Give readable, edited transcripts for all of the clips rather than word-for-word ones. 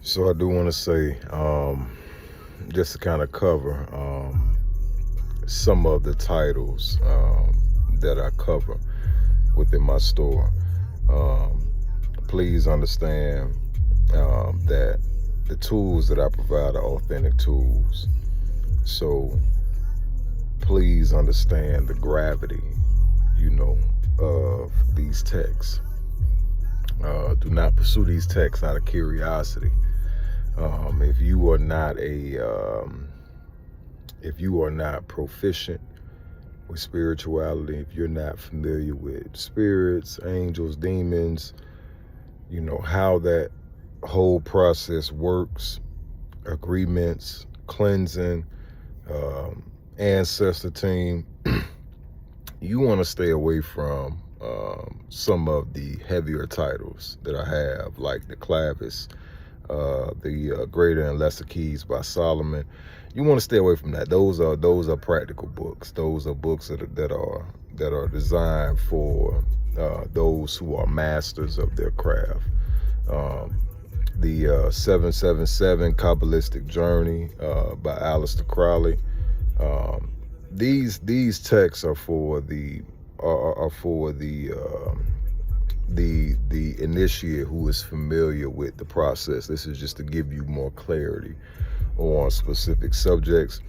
So I do want to say, just to kind of cover some of the titles that I cover within my store. Um, Please understand that the tools that I provide are authentic tools. So please understand the gravity, of these texts. Do not pursue these texts out of curiosity. If you are not if you are not proficient with spirituality, if you're not familiar with spirits, angels, demons, how that whole process works, agreements, cleansing, um, ancestor team, you want to stay away from some of the heavier titles that I have, like the Clavis, the Greater and Lesser Keys by Solomon. You want to stay away from that. Those are practical books. Those are books that are designed for those who are masters of their craft. Um, the 777 Kabbalistic Journey by Aleister Crowley. Um, these texts are for the initiate who is familiar with the process. This is just to give you more clarity on specific subjects.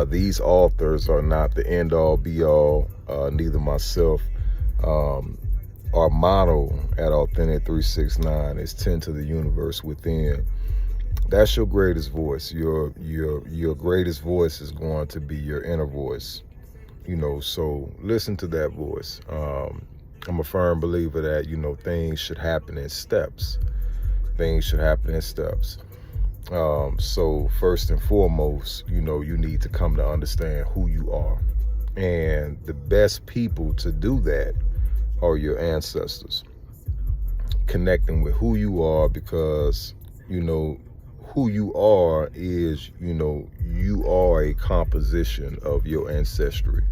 These authors are not the end all be all. Neither myself. Our motto at Authentic 369 is tend to the universe within. That's your greatest voice. Your greatest voice is going to be your inner voice. So listen to that voice. I'm a firm believer that, things should happen in steps. Things should happen in steps. So first and foremost, you need to come to understand who you are. And the best people to do that are your ancestors. Connecting with who you are, because, who you are is, you are a composition of your ancestry.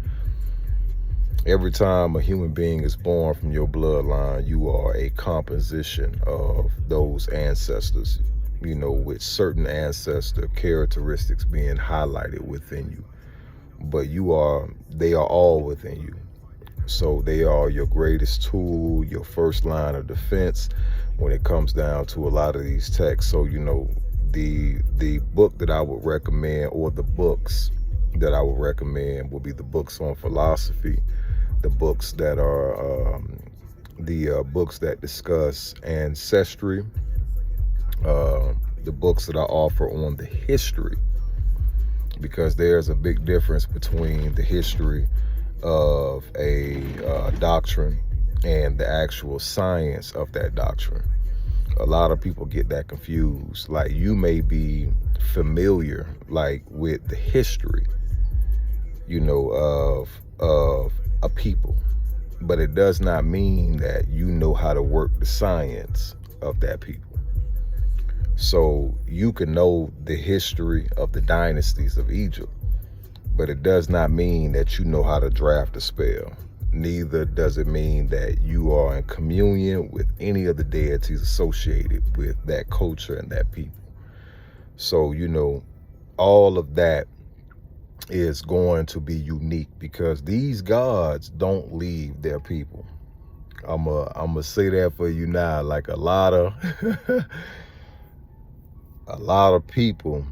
Every time a human being is born from your bloodline, you are a composition of those ancestors, with certain ancestor characteristics being highlighted within you. But they are all within you. So they are your greatest tool, your first line of defense when it comes down to a lot of these texts. So, the book that I would recommend, or the books that I would recommend, will be the books on philosophy, the books that are the books that discuss ancestry, the books that I offer on the history, because there's a big difference between the history of a doctrine and the actual science of that doctrine. A lot of people get that confused. Like, you may be familiar, like, with the history, of a people, but it does not mean that you know how to work the science of that people. So you can know the history of the dynasties of Egypt, but it does not mean that you know how to draft a spell. Neither does it mean that you are in communion with any of the deities associated with that culture and that people. So, all of that is going to be unique, because these gods don't leave their people. I'm a say that for you now. Like, a lot of a lot of people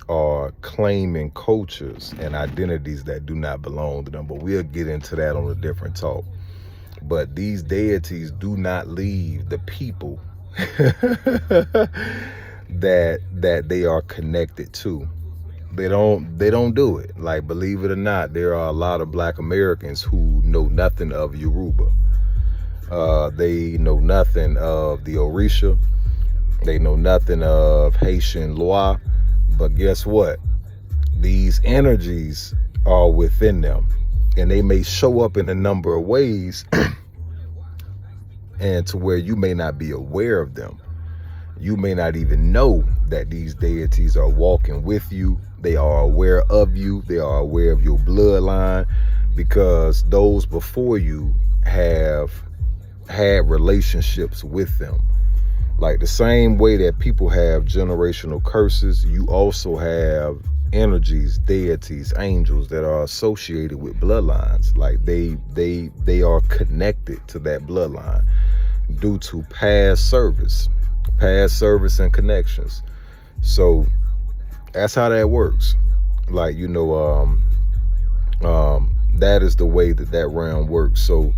are claiming cultures and identities that do not belong to them, but we'll get into that on a different talk. But these deities do not leave the people that they are connected to. They don't do it. Like, believe it or not, there are a lot of Black Americans who know nothing of Yoruba. They know nothing of the Orisha. They know nothing of Haitian Loa. But guess what? These energies are within them, and they may show up in a number of ways and to where you may not be aware of them. You may not even know that these deities are walking with you. They are aware of you. They are aware of your bloodline, because those before you have had relationships with them. Like the same way that people have generational curses, you also have energies, deities, angels that are associated with bloodlines. Like they are connected to that bloodline due to past service and connections. So that's how that works. Like, that is the way that realm works. So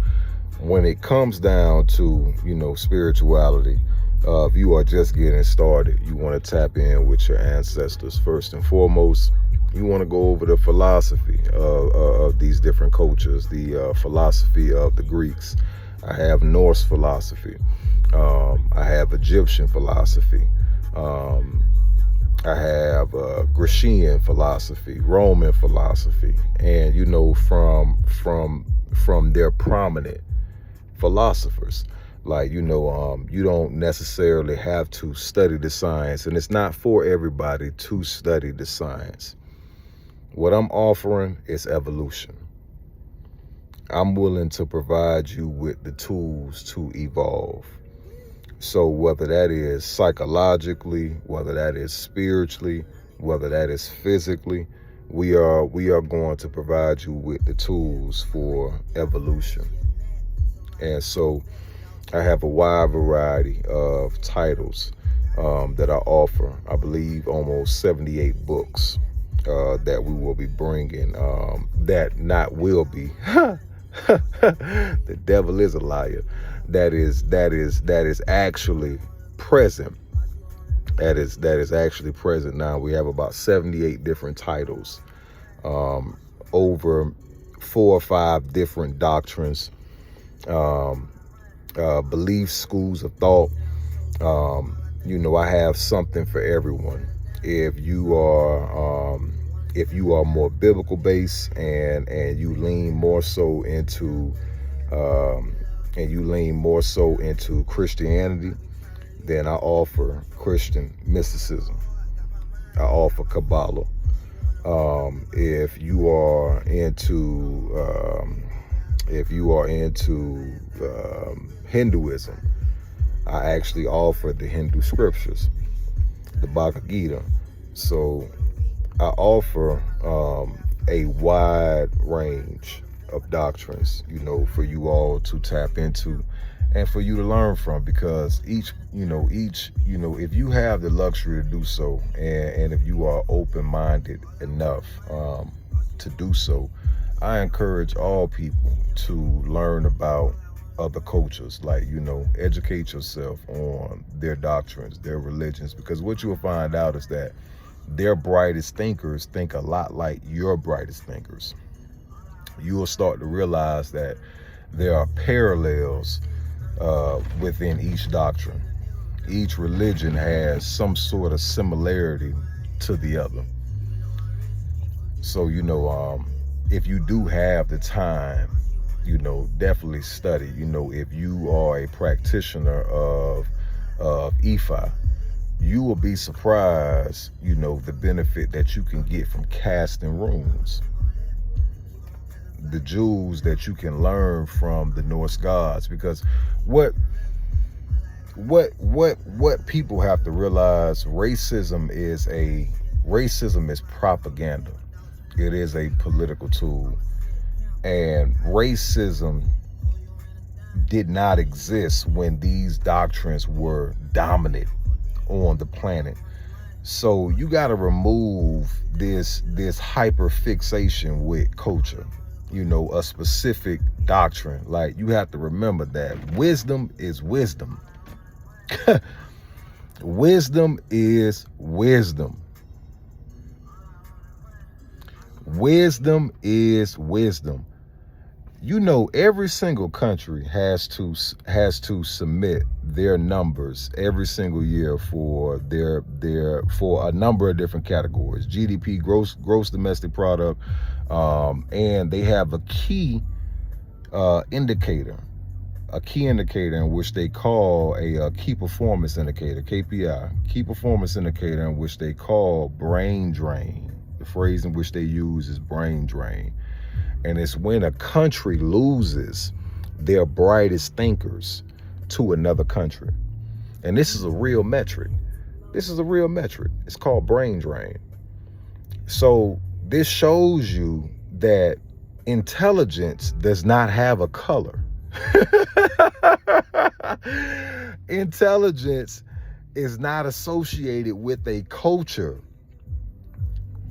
when it comes down to, spirituality, if you are just getting started, you want to tap in with your ancestors first and foremost. You want to go over the philosophy of these different cultures, the philosophy of the Greeks. I have Norse philosophy. I have Egyptian philosophy. I have Grecian philosophy, Roman philosophy, and from their prominent philosophers. Like, you don't necessarily have to study the science, and it's not for everybody to study the science. What I'm offering is evolution. I'm willing to provide you with the tools to evolve. So whether that is psychologically, whether that is spiritually, whether that is physically, we are going to provide you with the tools for evolution. And so I have a wide variety of titles that I offer. I believe almost 78 books that we will be bringing. The devil is a liar. That is actually present. That is actually present now. We have about 78 different titles, over 4 or 5 different doctrines, beliefs, schools of thought. I have something for everyone. If you are more biblical based and you lean more so into Christianity, then I offer Christian mysticism. I offer Kabbalah. If you are into Hinduism, I actually offer the Hindu scriptures, the Bhagavad Gita. So I offer a wide range of doctrines, for you all to tap into and for you to learn from, because if you have the luxury to do so, and if you are open-minded enough to do so, I encourage all people to learn about other cultures. Like, educate yourself on their doctrines, their religions, because what you'll find out is that their brightest thinkers think a lot like your brightest thinkers. You will start to realize that there are parallels within each doctrine. Each religion has some sort of similarity to the other. So, if you do have the time, definitely study. If you are a practitioner of Ifa, you will be surprised, the benefit that you can get from casting runes. The jewels that you can learn from the Norse gods. Because what people have to realize, racism is propaganda. It is a political tool. And racism did not exist when these doctrines were dominant on the planet. So you got to remove this hyper fixation with culture, a specific doctrine. Like, you have to remember that wisdom is wisdom. Wisdom is wisdom. Wisdom is wisdom. Every single country has to submit their numbers every single year for for a number of different categories: GDP, gross domestic product, and they have a key indicator in which they call a key performance indicator, KPI, key performance indicator, in which they call brain drain. The phrase in which they use is brain drain. And it's when a country loses their brightest thinkers to another country. And this is a real metric. This is a real metric. It's called brain drain. So this shows you that intelligence does not have a color. Intelligence is not associated with a culture.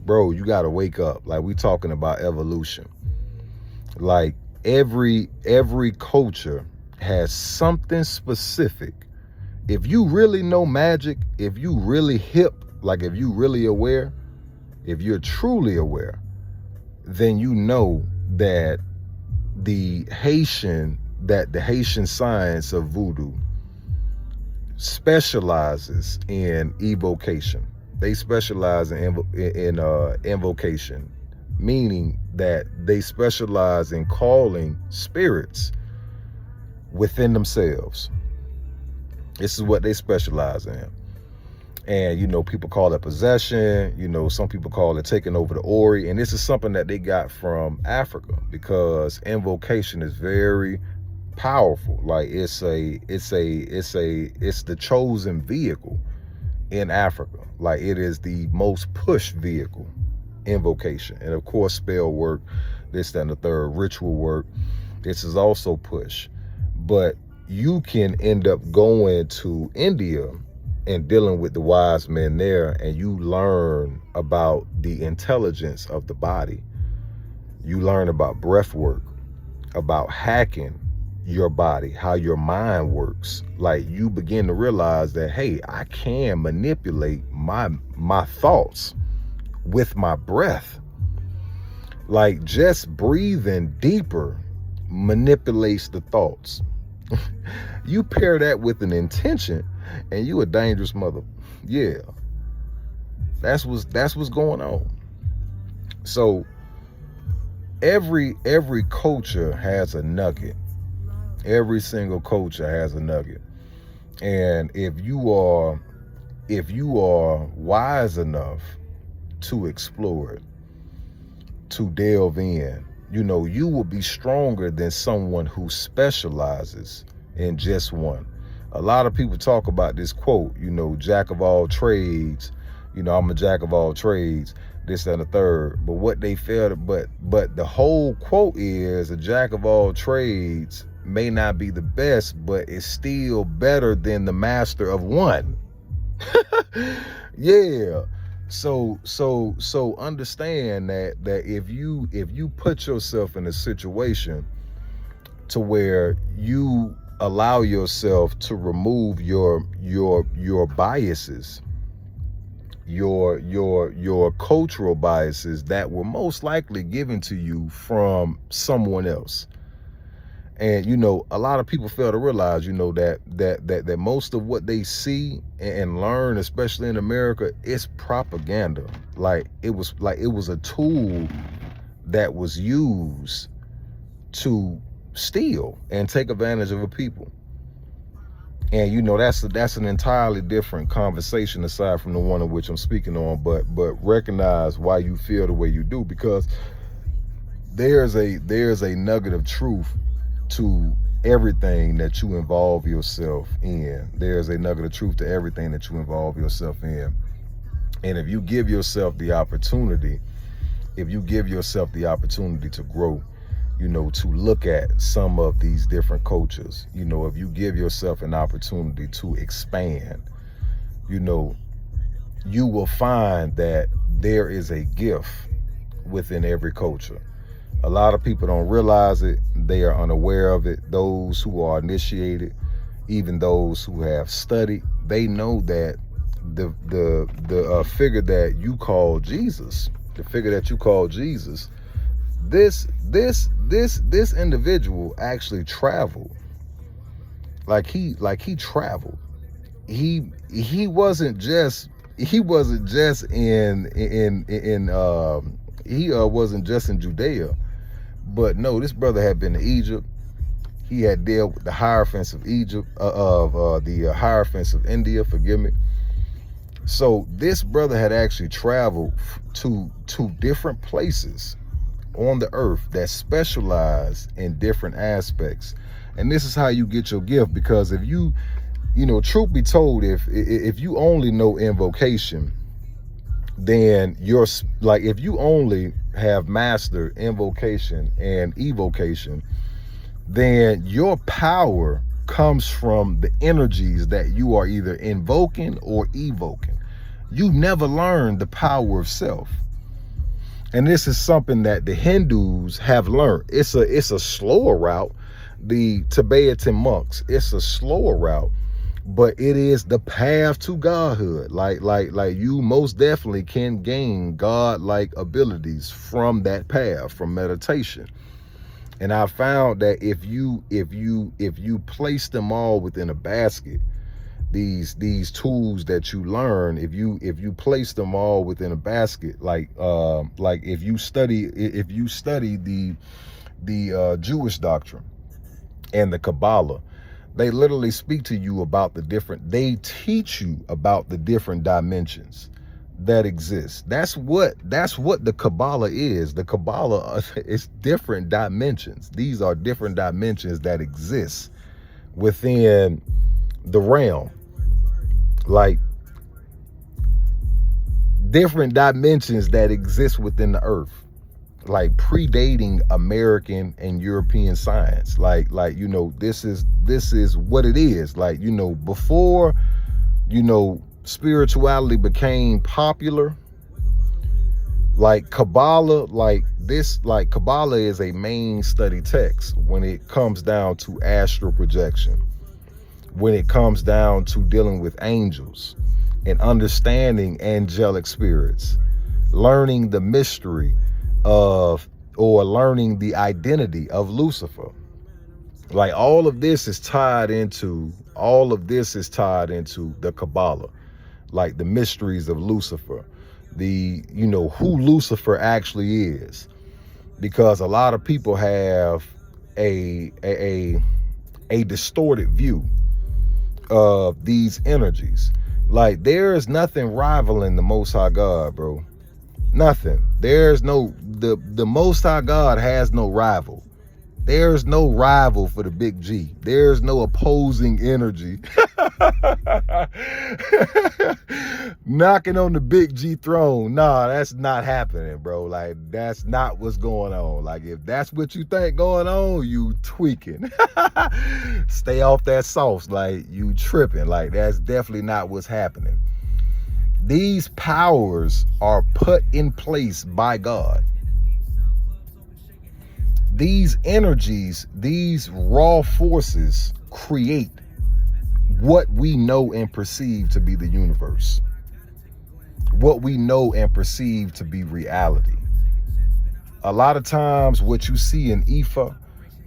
Bro, you got to wake up. Like, we talking about evolution. Like, every culture has something specific. If you really know magic, if you really hip, like if you really aware, if you're truly aware, then you know that the Haitian science of voodoo specializes in evocation. They specialize in invocation, meaning that they specialize in calling spirits within themselves. This is what they specialize in. And, you know, people call it possession. You know, some people call it taking over the Ori. And this is something that they got from Africa, because invocation is very powerful. Like, it's the chosen vehicle in Africa. Like, it is the most pushed vehicle, invocation. And of course, spell work, this, that, and the third, ritual work. This is also push. But you can end up going to India and dealing with the wise men there, and you learn about the intelligence of the body. You learn about breath work, about hacking your body, how your mind works. Like, you begin to realize that, hey, I can manipulate my thoughts with my breath. Like, just breathing deeper manipulates the thoughts. You pair that with an intention, and you a dangerous mother. Yeah, that's what's going on. So every culture has a nugget. Every single culture has a nugget. And if you are wise enough to explore it, to delve in, you know, you will be stronger than someone who specializes in just one. A lot of people talk about this quote, you know, jack of all trades. You know, I'm a jack of all trades, this, that, and the third. But what they fail to, but the whole quote is, a jack of all trades may not be the best, but it's still better than the master of one. Yeah. So understand that if you put yourself in a situation to where you allow yourself to remove your biases, your cultural biases that were most likely given to you from someone else. And, you know, a lot of people fail to realize, you know, that most of what they see and learn, especially in America, is propaganda. Like it was a tool that was used to steal and take advantage of a people. And, you know, that's an entirely different conversation aside from the one in which I'm speaking on. But recognize why you feel the way you do, because there's a nugget of truth to everything that you involve yourself in. There's a nugget of truth to everything that you involve yourself in. And if you give yourself the opportunity, to grow, you know, to look at some of these different cultures, you know, if you give yourself an opportunity to expand, you know, you will find that there is a gift within every culture. A lot of people don't realize it. They are unaware of it. Those who are initiated, even those who have studied, they know that the figure that you call Jesus, this individual actually traveled. Like he traveled. He wasn't just in Judea. But no, this brother had been to Egypt. He had dealt with the Hierophants of Egypt, the Hierophants of India, forgive me. So this brother had actually traveled to different places on the earth that specialize in different aspects. And this is how you get your gift, because if you you know, truth be told, if you only know invocation, then you're like, if you only have mastered invocation and evocation, then your power comes from the energies that you are either invoking or evoking. You never learned the power of self. And this is something that the Hindus have learned. It's a slower route. The Tibetan monks, it's a slower route, but it is the path to godhood. Like you most definitely can gain God-like abilities from that path, from meditation. And I found that if you place them all within a basket, these tools that you learn, if you place them all within a basket, like if you study the Jewish doctrine and the Kabbalah, they literally speak to you about they teach you about the different dimensions that exist. That's what the Kabbalah is. The Kabbalah is different dimensions. These are different dimensions that exist within the realm. Like different dimensions that exist within the earth, like predating American and European science. Like you know, this is what it is. Like, you know, before, you know, spirituality became popular, like Kabbalah, Kabbalah is a main study text when it comes down to astral projection, when it comes down to dealing with angels and understanding angelic spirits, learning the mystery of, or learning the identity of Lucifer. Like all of this is tied into the Kabbalah, like the mysteries of Lucifer, the, you know, who Lucifer actually is, because a lot of people have a distorted view of these energies. Like there is nothing rivaling the Most High God, bro. Nothing. There's no, the Most High God has no rival. There's no rival for the big G. There's no opposing energy knocking on the big G throne. Nah, that's not happening, bro. Like, that's not what's going on. Like, if that's what you think going on, you tweaking. Stay off that sauce. Like, you tripping. Like, that's definitely not what's happening. These powers are put in place by God. These energies, these raw forces create what we know and perceive to be the universe, what we know and perceive to be reality. A lot of times what you see in Ifa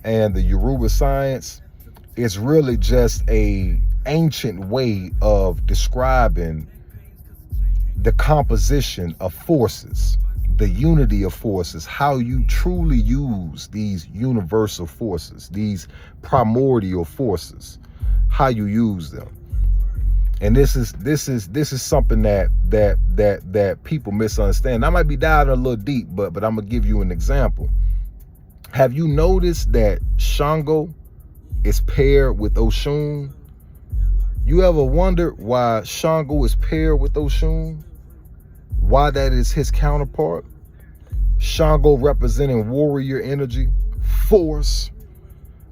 and the Yoruba science is really just a ancient way of describing the composition of forces, the unity of forces, how you truly use these universal forces, these primordial forces, how you use them. And this is something that people misunderstand. I might be diving a little deep, but I'm gonna give you an example. Have you noticed that Shango is paired with Oshun? You ever wondered why Shango is paired with Oshun? Why that is his counterpart? Shango representing warrior energy, force.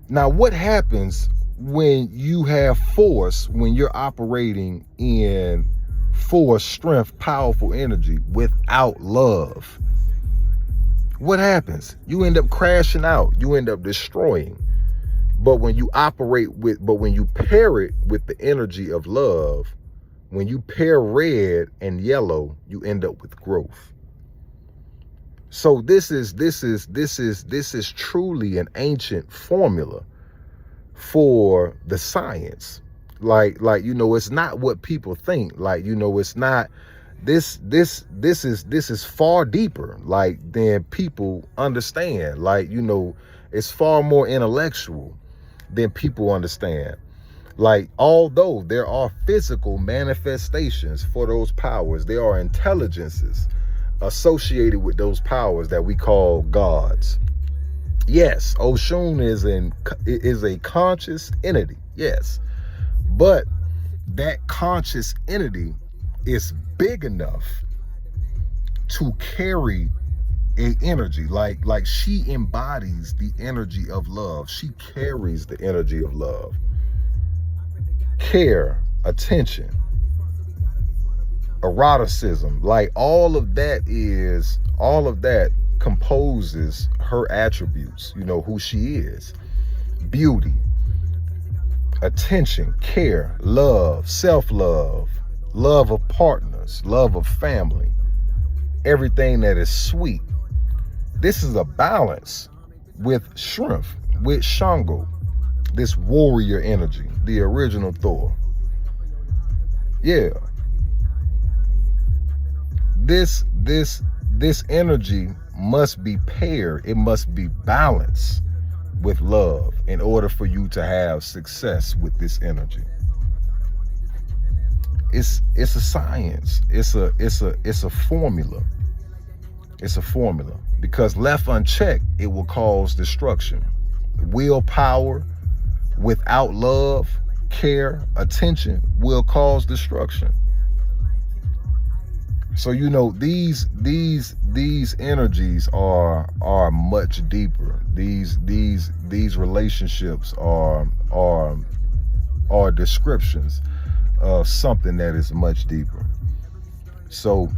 Now, what happens when you have force, when you're operating in force, strength, powerful energy without love? What happens? You end up crashing out. You end up destroying. But when you when you pair it with the energy of love, when you pair red and yellow, you end up with growth. So this is truly an ancient formula for the science. Like, you know, it's not what people think. Like, you know, it's not this is far deeper, like, than people understand. Like, you know, it's far more intellectual than people understand. Like, although there are physical manifestations for those powers, there are intelligences associated with those powers that we call gods. Yes, Oshun is a conscious entity, yes. But that conscious entity is big enough to carry a energy, like she embodies the energy of love. She carries the energy of love, care, attention, eroticism, like all of that composes her attributes, you know, who she is. Beauty, attention, care, love, self-love, love of partners, love of family, everything that is sweet. This is a balance with strength, with Shango, this warrior energy, the original Thor. Yeah. This energy must be paired. It must be balanced with love in order for you to have success with this energy. It's a science. It's a formula. It's a formula, because left unchecked, it will cause destruction. Willpower without love, care, attention will cause destruction. So, you know, these energies are much deeper. These relationships are descriptions of something that is much deeper. So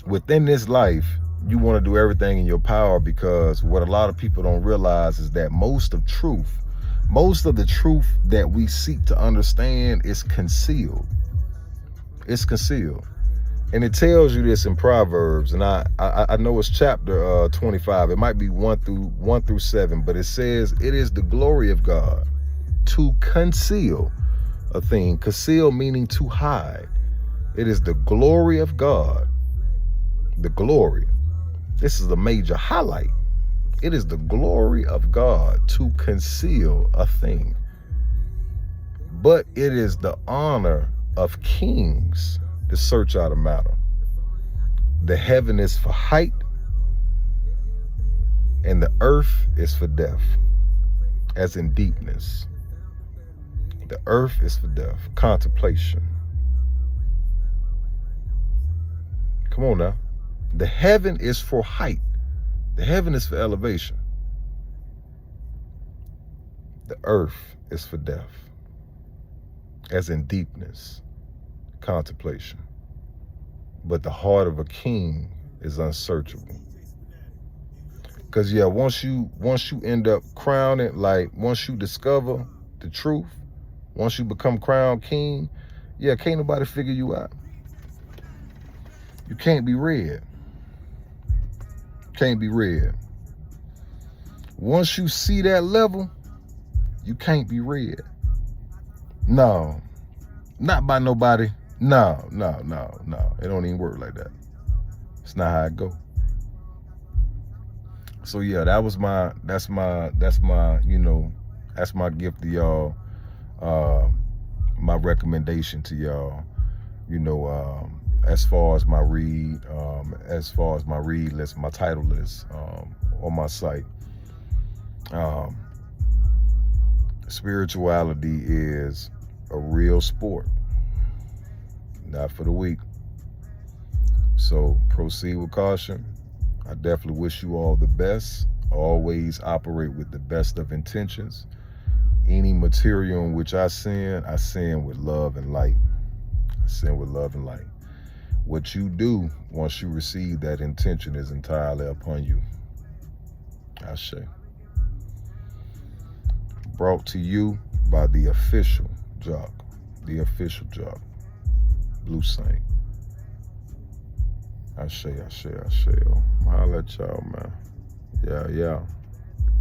within this life, you want to do everything in your power, because what a lot of people don't realize is that most of the truth that we seek to understand is concealed. It's concealed. And it tells you this in Proverbs, and I know it's chapter 25. It might be 1 through 7, but it says, it is the glory of God to conceal a thing. Conceal meaning to hide. It is the glory of God. The glory. This is the major highlight. It is the glory of God to conceal a thing. But it is the honor of kings to search out a matter. The heaven is for height, and the earth is for depth, as in deepness. The earth is for depth, contemplation. Come on now. The heaven is for height. The heaven is for elevation. The earth is for depth, as in deepness, contemplation. But the heart of a king is unsearchable. Because yeah, once you end up crowning, like once you discover the truth, once you become crowned king, yeah, can't nobody figure you out. You can't be read. Can't be read. Once you see that level, you can't be read. No, not by nobody. No. It don't even work like that. It's not how it go. So yeah, that's my gift to y'all. My recommendation to y'all, as far as my read, list, my title list on my site. Spirituality is a real sport, not for the weak. So proceed with caution. I definitely wish you all the best. Always operate with the best of intentions. Any material in which I sin with love and light. I sin with love and light. What you do once you receive that intention is entirely upon you. Ashe. Brought to you by the official jock. Blue Saint. Ashe. I'll holla at y'all, man. Yeah.